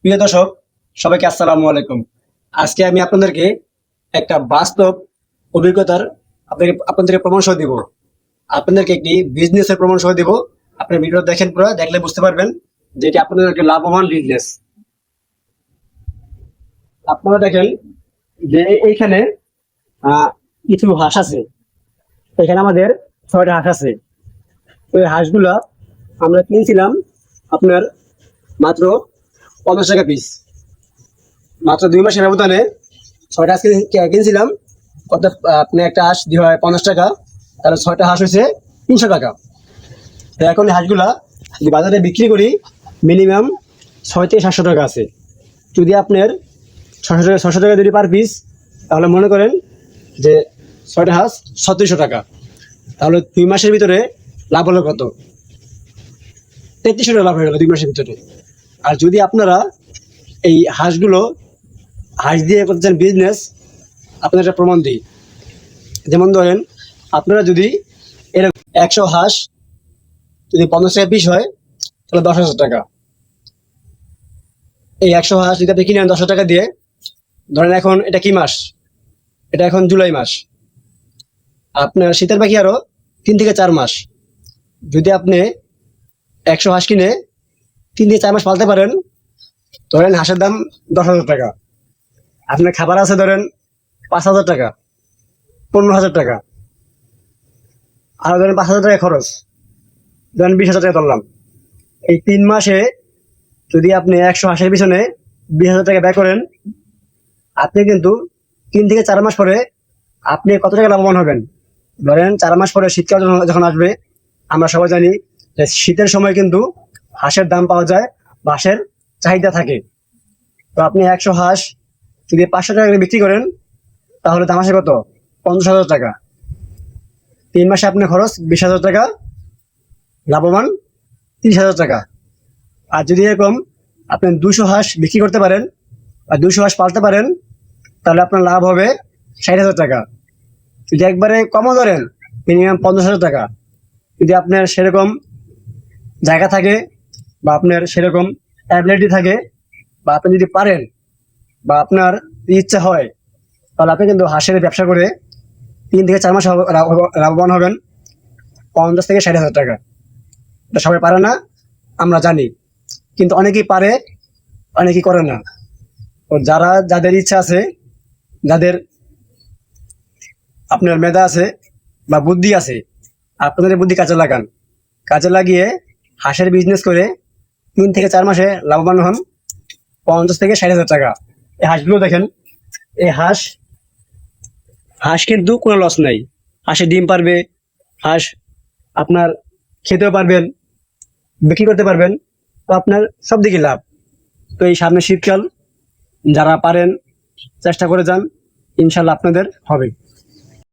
প্রিয় দর্শক, সবাইকে আসসালামু আলাইকুম। আজকে আমি আপনাদেরকে একটা বাস্তব অভিজ্ঞতার আপনাদেরকে প্রমাণ সহ দিব। আপনাদেরকে একটি বিজনেসের প্রমাণ সহ দিব। আপনি ভিডিও দেখেন, পুরো দেখলে বুঝতে পারবেন যে এটি আপনাদের একটি লাভবান বিজনেস। আপনারা দেখেন যে এইখানে কিছু হাঁস আছে। এখানে আমাদের 6টা হাঁস আছে। ওই হাঁসগুলা আমরা কিনছিলাম আপনার মাত্র 50 টাকা পিস। মাত্র 2 মাসের ব্যবধানে 6টা হাঁস কিনছিলাম। কত? আপনি একটা হাঁস দিয়ে হয় 50 টাকা, তাহলে 6টা হাঁস হয়েছে 300 টাকা। তো এখন এই হাঁসগুলা যদি বাজারে বিক্রি করি, মিনিমাম 6 থেকে 700 টাকা আছে। যদি আপনার 600 টাকা যদি পার পিস, তাহলে মনে করেন যে 6টা হাঁস 3600 টাকা। তাহলে 2 মাসের ভিতরে লাভ হলো কত? 3300 টাকা লাভ হয়ে গেল 2 মাসের ভিতরে। আর যদি আপনারা এই হাঁসগুলো হাঁস দিয়ে করতেছেন বিজনেস, আপনার একটা প্রমাণ দিই। যেমন ধরেন, আপনারা যদি এরকম 100 হাঁস যদি 50 টাকা পিস হয়, তাহলে 10,000 টাকা। এই 100 হাঁস যদি আপনি কিনেন 10 টাকা দিয়ে, ধরেন এখন এটা কি মাস? এটা এখন জুলাই মাস। আপনার শীতের বাকি আরো 3 থেকে 4 মাস। যদি আপনি 100 হাঁস কিনে 3 থেকে 4 মাস পালতে পারেন, ধরেন হাঁসের দাম 10,000 টাকা। আপনার খাবার আছে ধরেন 5,000 টাকা, 15,000 টাকা, আর ধরেন 5,000 টাকা খরচ, ধরেন 20,000 টাকা ধরলাম। এই 3 মাসে যদি আপনি 100 হাঁসের পিছনে 20,000 টাকা ব্যয় করেন, আপনি কিন্তু 3 থেকে 4 মাস পরে আপনি কত টাকা লাভবান হবেন? ধরেন 4 মাস পরে শীতকাল যখন আসবে, আমরা সবাই জানি যে শীতের সময় কিন্তু হাঁসের দাম পাওয়া যায় বা হাঁসের চাহিদা থাকে। তো আপনি 100 হাঁস যদি 500 টাকা করে বিক্রি করেন, তাহলে দাম আসে কত? 50,000 টাকা। 3 মাসে আপনার খরচ 20,000 টাকা, লাভবান 30,000 টাকা। আর যদি এরকম আপনি 200 হাঁস বিক্রি করতে পারেন আর 200 হাঁস পালতে পারেন, তাহলে আপনার লাভ হবে 60,000 টাকা। যদি একবারে কমও ধরেন, মিনিমাম 50,000 টাকা। যদি আপনার সেরকম জায়গা থাকে বা আপনার সেরকম অ্যাবিলিটি থাকে, বা আপনি যদি পারেন বা আপনার ইচ্ছা হয়, তাহলে আপনি কিন্তু হাঁসের ব্যবসা করে 3 থেকে 4 মাস লাভবান হবেন 50,000 থেকে 60,000 টাকা। এটা সবাই পারে না, আমরা জানি, কিন্তু অনেকেই পারে, অনেকেই করে না। তো যাদের ইচ্ছা আছে, যাদের আপনার মেধা আছে বা বুদ্ধি আছে, আপনাদের বুদ্ধি কাজে লাগান। কাজে লাগিয়ে হাঁসের বিজনেস করে 3 থেকে 4 মাসে লাভবান হন 50,000 থেকে 60,000 টাকা। এই হাঁসগুলো দেখেন, এই হাঁস হাঁস কিন্তু কোনো লস নাই। হাঁসে ডিম পারবে, হাঁস আপনার খেতেও পারবেন, বিক্রি করতে পারবেন। তো আপনার সব দিকে লাভ। তো এই সামনে শীতকাল, যারা পারেন চেষ্টা করে যান, ইনশাল্লাহ আপনাদের হবে।